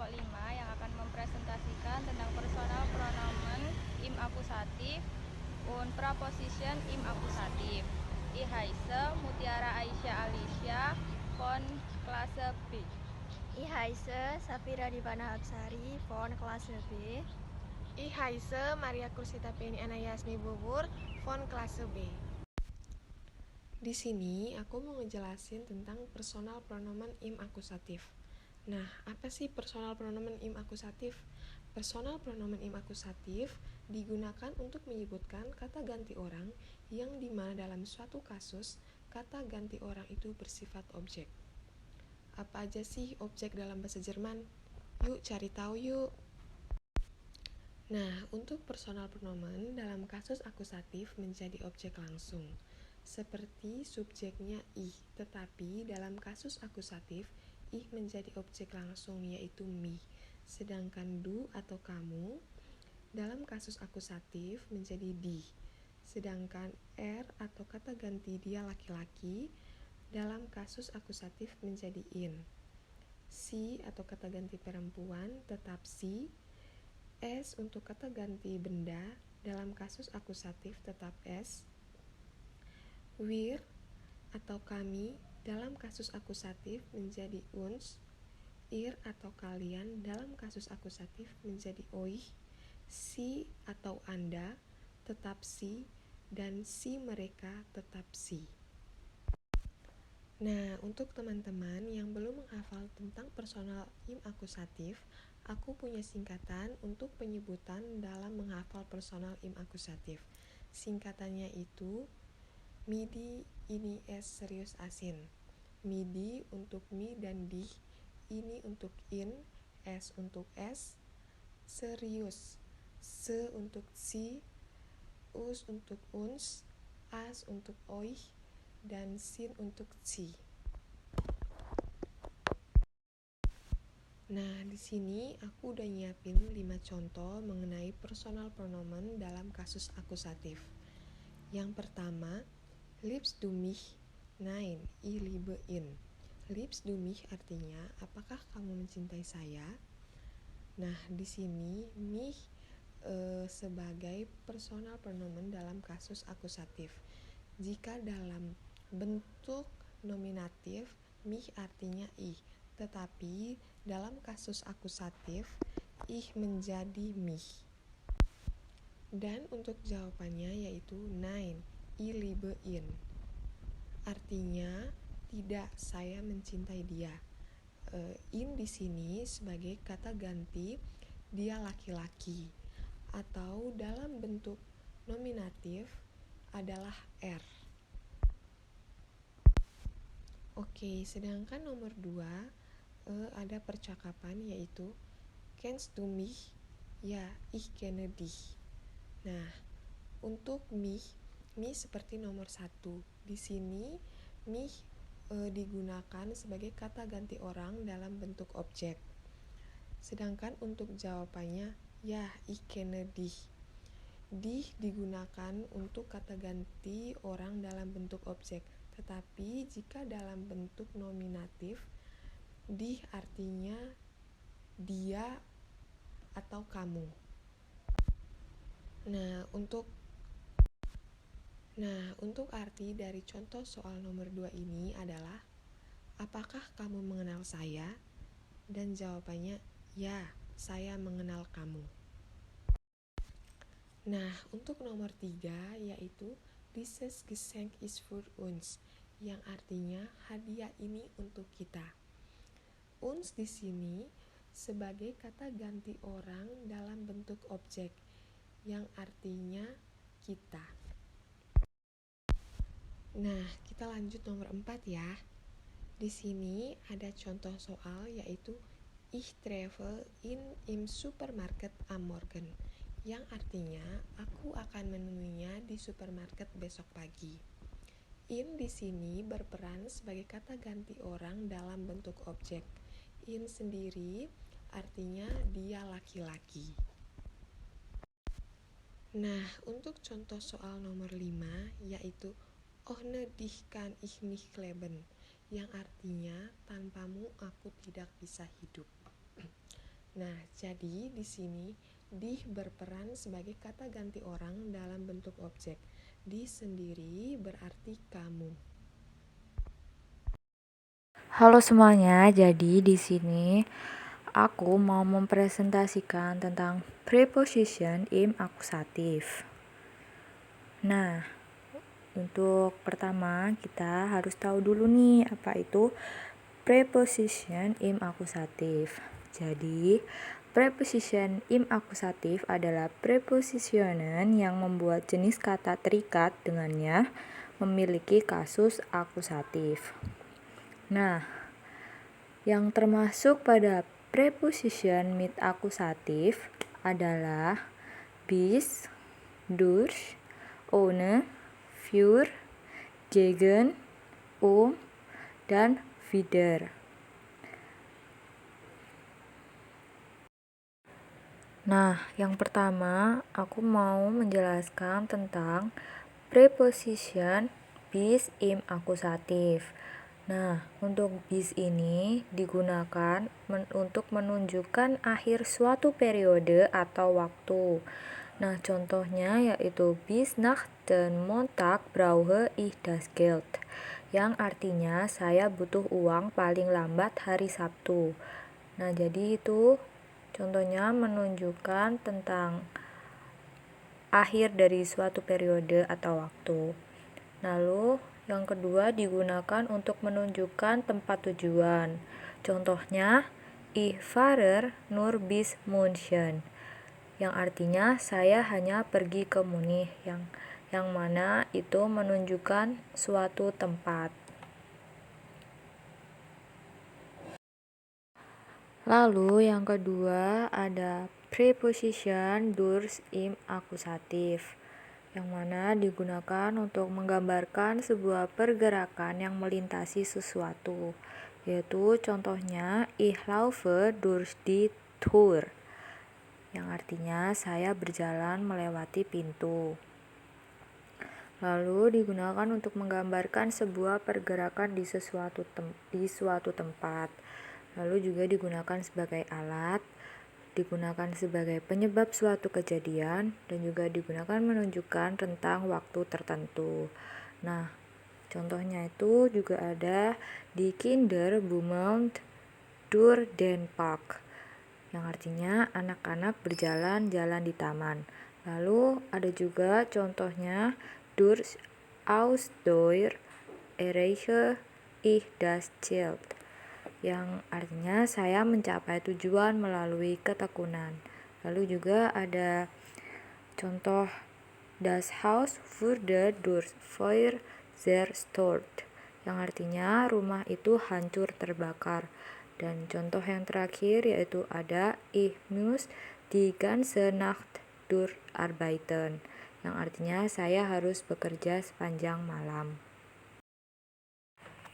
kelompok 5 yang akan mempresentasikan tentang personal pronomen im akusatif und Preposition im akusatif. Ich heiße Mutiara Aisyah Alicia von Klasse B. Ich heiße Safira Divana Hapsari von Klasse B. Ich heiße Maria Kursita Penny Anayasmi Bubur von Klasse B. Di sini aku mau ngejelasin tentang personal pronomen im akusatif. Nah, apa sih personal pronomen im akusatif? Personal pronomen im akusatif digunakan untuk menyebutkan kata ganti orang yang dimana dalam suatu kasus kata ganti orang itu bersifat objek. Apa aja sih objek dalam bahasa Jerman? Yuk cari tahu yuk. Nah, untuk personal pronomen dalam kasus akusatif menjadi objek langsung, seperti subjeknya ich, tetapi dalam kasus akusatif, ich menjadi objek langsung yaitu mich, sedangkan du atau kamu dalam kasus akusatif menjadi die, sedangkan atau kata ganti dia laki-laki dalam kasus akusatif menjadi in. Si atau kata ganti perempuan tetap si. S untuk kata ganti benda dalam kasus akusatif tetap S. Wir atau kami dalam kasus akusatif menjadi uns. Ir atau kalian dalam kasus akusatif menjadi euch. Si atau Anda tetap si dan si mereka tetap si. Nah, untuk teman-teman yang belum menghafal tentang personal im akusatif, aku punya singkatan untuk penyebutan dalam menghafal personal im akusatif. Singkatannya itu MIDI, ini S serius asin. MIDI untuk mi dan di, ini untuk in, S untuk S, serius, se untuk si, us untuk uns, as untuk euch, dan sin untuk si. Nah, di sini aku udah nyiapin 5 contoh mengenai personal pronomen dalam kasus akusatif. Yang pertama, liebst du mich? Nein, ich liebe ihn. Liebst du mich artinya, apakah kamu mencintai saya? Nah, di sini mich sebagai personal pronomen dalam kasus akusatif. Jika dalam bentuk nominatif, mich artinya ich, tetapi dalam kasus akusatif, ich menjadi mich. Dan untuk jawabannya yaitu nein, ich liebe ihn. Artinya tidak, saya mencintai dia. In di sini sebagai kata ganti dia laki-laki, atau dalam bentuk nominatif adalah R. Oke, sedangkan nomor 2 ada percakapan yaitu kennst du mich? Ya, ich kenne dich. Nah, untuk mich seperti nomor 1. Di sini mich digunakan sebagai kata ganti orang dalam bentuk objek. Sedangkan untuk jawabannya ya, ich kenne dich. Dich digunakan untuk kata ganti orang dalam bentuk objek, tetapi jika dalam bentuk nominatif, dich artinya dia atau kamu. Nah, untuk arti dari contoh soal nomor 2 ini adalah, apakah kamu mengenal saya? Dan jawabannya, ya, saya mengenal kamu. Nah, untuk nomor 3 yaitu dieses Geschenk ist für uns, yang artinya hadiah ini untuk kita. Uns di sini sebagai kata ganti orang dalam bentuk objek, yang artinya kita. Nah, kita lanjut nomor 4 ya. Di sini ada contoh soal yaitu ich treffe ihn im Supermarket am Morgen, yang artinya aku akan menemuinya di supermarket besok pagi. In di sini berperan sebagai kata ganti orang dalam bentuk objek. In sendiri artinya dia laki-laki. Nah, untuk contoh soal nomor 5 yaitu ohne dich kann ich nicht leben, yang artinya tanpamu aku tidak bisa hidup. Nah, jadi di sini di berperan sebagai kata ganti orang dalam bentuk objek. Di sendiri berarti kamu. Halo semuanya, jadi di sini aku mau mempresentasikan tentang preposition im akusatif. Nah, untuk pertama kita harus tahu dulu nih apa itu preposition im akusatif. Jadi, preposition im akusatif adalah prepositionen yang membuat jenis kata terikat dengannya memiliki kasus akusatif. Nah, yang termasuk pada preposition mit akusatif adalah bis, durch, ohne, für, gegen, dan wieder. Nah, yang pertama aku mau menjelaskan tentang preposition bis im akusatif. Nah, untuk bis ini digunakan untuk menunjukkan akhir suatu periode atau waktu. Nah, contohnya yaitu bis nach den Montag brauche ich das Geld, yang artinya saya butuh uang paling lambat hari Sabtu. Nah, jadi itu contohnya menunjukkan tentang akhir dari suatu periode atau waktu. Lalu yang kedua digunakan untuk menunjukkan tempat tujuan. Contohnya, ich fahre nur bis München, yang artinya saya hanya pergi ke Munich, yang mana itu menunjukkan suatu tempat. Lalu yang kedua ada preposition durch im akusatif, yang mana digunakan untuk menggambarkan sebuah pergerakan yang melintasi sesuatu, yaitu contohnya ich laufe durch die Tür, yang artinya saya berjalan melewati pintu. Lalu digunakan untuk menggambarkan sebuah pergerakan di suatu tempat. Lalu juga digunakan sebagai alat, digunakan sebagai penyebab suatu kejadian, dan juga digunakan menunjukkan tentang waktu tertentu. Nah, contohnya itu juga ada di Kinder bummeln durch den Park, yang artinya anak-anak berjalan-jalan di taman. Lalu ada juga contohnya durch Ausdauer erreiche ich das Ziel, yang artinya saya mencapai tujuan melalui ketekunan. Lalu juga ada contoh das Haus wurde durch Feuer zerstört, yang artinya rumah itu hancur terbakar. Dan contoh yang terakhir yaitu ada ich muss die ganze Nacht durcharbeiten, yang artinya saya harus bekerja sepanjang malam.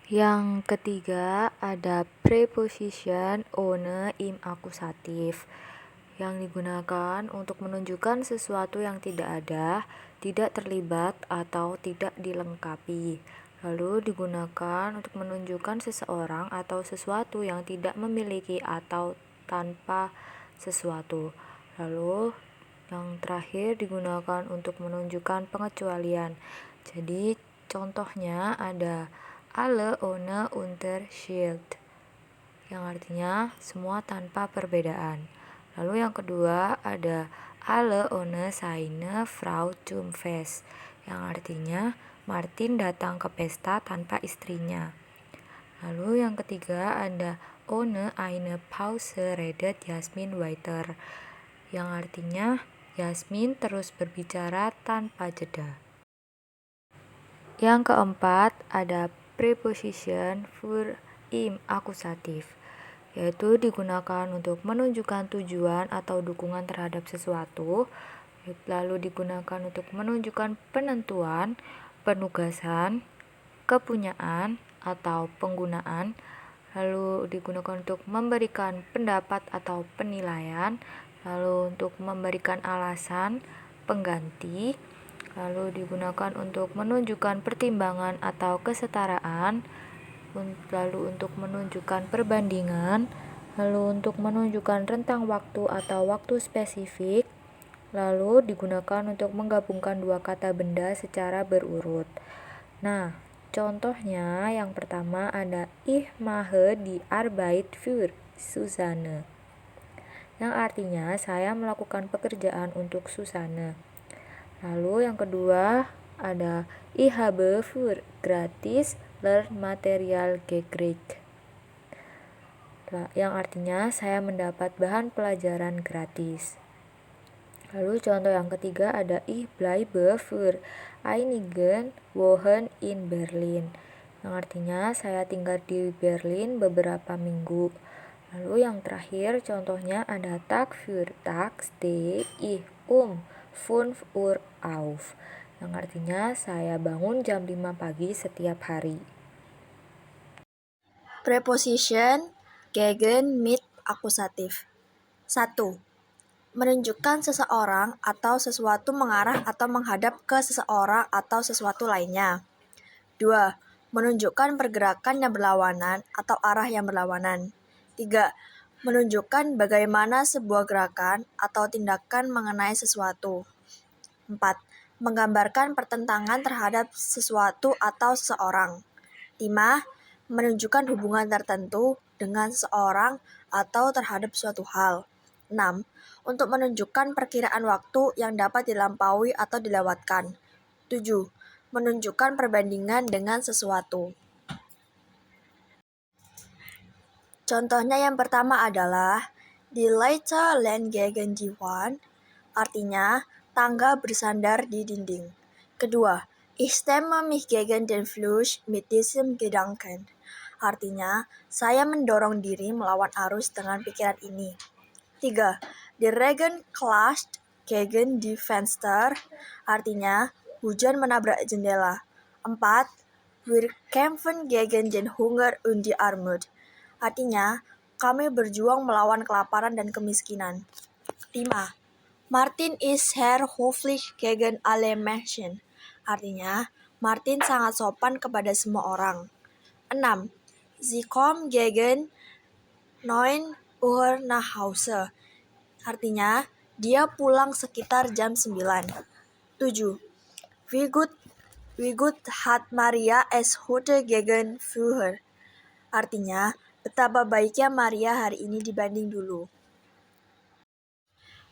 Yang ketiga ada preposition ohne im akusatif, yang digunakan untuk menunjukkan sesuatu yang tidak ada, tidak terlibat, atau tidak dilengkapi. Lalu digunakan untuk menunjukkan seseorang atau sesuatu yang tidak memiliki atau tanpa sesuatu. Lalu yang terakhir digunakan untuk menunjukkan pengecualian. Jadi contohnya ada alle ohne Unterschied, yang artinya semua tanpa perbedaan. Lalu yang kedua ada alle ohne seine Frau zum Fest, yang artinya Martin datang ke pesta tanpa istrinya. Lalu yang ketiga ada ohne eine Pause redet Jasmin weiter, yang artinya Yasmin terus berbicara tanpa jeda. Yang keempat ada preposition für im akusatif, yaitu digunakan untuk menunjukkan tujuan atau dukungan terhadap sesuatu, lalu digunakan untuk menunjukkan penentuan, penugasan, kepunyaan, atau penggunaan, lalu digunakan untuk memberikan pendapat atau penilaian, lalu untuk memberikan alasan, pengganti, lalu digunakan untuk menunjukkan pertimbangan atau kesetaraan, lalu untuk menunjukkan perbandingan, Lalu untuk menunjukkan rentang waktu atau waktu spesifik, lalu digunakan untuk menggabungkan dua kata benda secara berurut. Nah, contohnya yang pertama ada Ich mache die Arbeit für Susanne, yang artinya saya melakukan pekerjaan untuk Susanne. Lalu yang kedua ada Ich habe für gratis Lernmaterial gekriegt, yang artinya saya mendapat bahan pelajaran gratis. Lalu contoh yang ketiga ada Ich bleibe für einigen Wochen in Berlin, yang artinya saya tinggal di Berlin beberapa minggu. Lalu yang terakhir contohnya ada Tag für Tag stehe ich 5 Uhr auf, yang artinya saya bangun jam 5 pagi setiap hari. Preposition gegen mit akusatif. 1. Menunjukkan seseorang atau sesuatu mengarah atau menghadap ke seseorang atau sesuatu lainnya. 2. Menunjukkan pergerakan yang berlawanan atau arah yang berlawanan. 3. Menunjukkan bagaimana sebuah gerakan atau tindakan mengenai sesuatu. 4. Menggambarkan pertentangan terhadap sesuatu atau seseorang. 5. Menunjukkan hubungan tertentu dengan seseorang atau terhadap suatu hal. 6. Untuk menunjukkan perkiraan waktu yang dapat dilampaui atau dilewatkan. 7. Menunjukkan perbandingan dengan sesuatu. Contohnya yang pertama adalah Die Leiter lehnt gegen die Wand, artinya tangga bersandar di dinding. Kedua, Ich stemme mich gegen den Fluss mit diesem Gedanken, artinya saya mendorong diri melawan arus dengan pikiran ini. 3. Der Regen klatscht gegen die Fenster, artinya hujan menabrak jendela. 4. Wir kämpfen gegen den Hunger und die Armut, artinya kami berjuang melawan kelaparan dan kemiskinan. 5. Martin ist sehr höflich gegen alle Menschen, artinya Martin sangat sopan kepada semua orang. 6. Sie kommt gegen 9 Uhr nach Hause, artinya dia pulang sekitar jam 9. 7. Wie gut hat Maria es heute gegen früher, artinya betapa baiknya Maria hari ini dibanding dulu.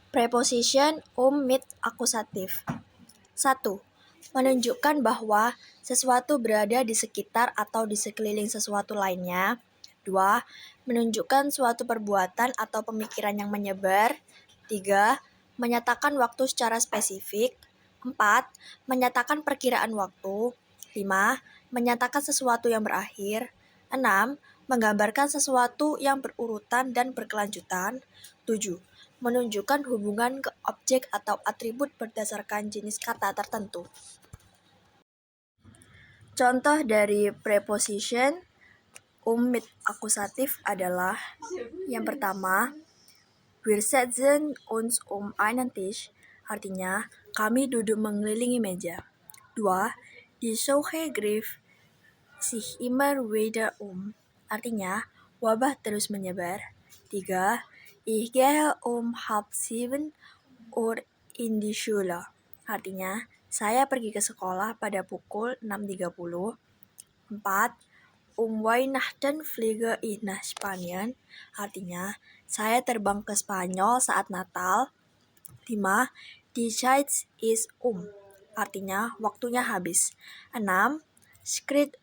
Preposition mit akusatif. 1. Menunjukkan bahwa sesuatu berada di sekitar atau di sekeliling sesuatu lainnya. 2. Menunjukkan suatu perbuatan atau pemikiran yang menyebar. 3. Menyatakan waktu secara spesifik. 4. Menyatakan perkiraan waktu. 5. Menyatakan sesuatu yang berakhir. 6. Menggambarkan sesuatu yang berurutan dan berkelanjutan. 7. Menunjukkan hubungan ke objek atau atribut berdasarkan jenis kata tertentu. Contoh dari preposition mit akusatif adalah yang pertama, wir setzen uns einen Tisch, artinya kami duduk mengelilingi meja. 2. Die Seuche griff sich immer wieder artinya wabah terus menyebar. 3. Ich gehe 6:30 Uhr in die Schule, artinya saya pergi ke sekolah pada pukul 6.30. 4. Weihnachten fliege ich nach Spanien, artinya saya terbang ke Spanyol saat Natal. 5. Die Zeit ist artinya waktunya habis. 6. Schritt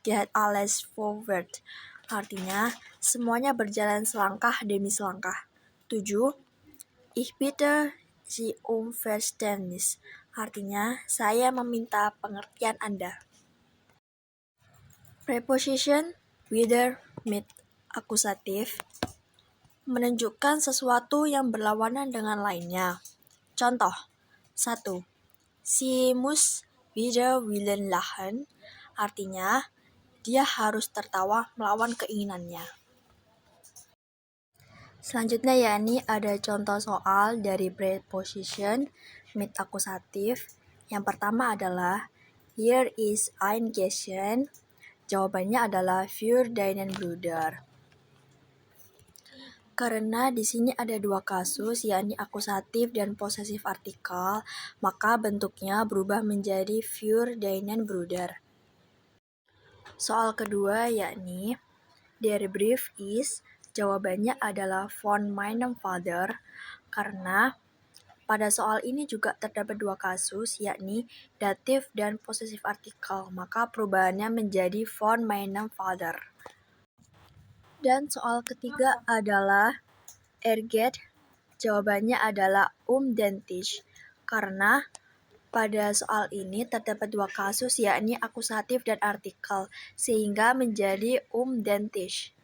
geht alles vorwärts, artinya semuanya berjalan selangkah demi selangkah. 7. Ich bitte Sie Verständnis, artinya saya meminta pengertian Anda. Preposition wieder mit akusatif menunjukkan sesuatu yang berlawanan dengan lainnya. Contoh 1. Sie muss wieder willen lachen, artinya dia harus tertawa melawan keinginannya. Selanjutnya yakni ada contoh soal dari preposition mit akusatif. Yang pertama adalah Hier ist ein Kästchen. Jawabannya adalah für deinen Bruder. Karena di sini ada dua kasus, yakni akusatif dan posesif artikel, maka bentuknya berubah menjadi Für deinen Bruder. Soal kedua yakni Der Brief ist, jawabannya adalah von meinem Vater, karena pada soal ini juga terdapat dua kasus, yakni datif dan posesif artikel, maka perubahannya menjadi von meinem Vater. Dan soal ketiga adalah geht, jawabannya adalah den Tisch, karena pada soal ini terdapat dua kasus, yakni akusatif dan artikel, sehingga menjadi den Tisch.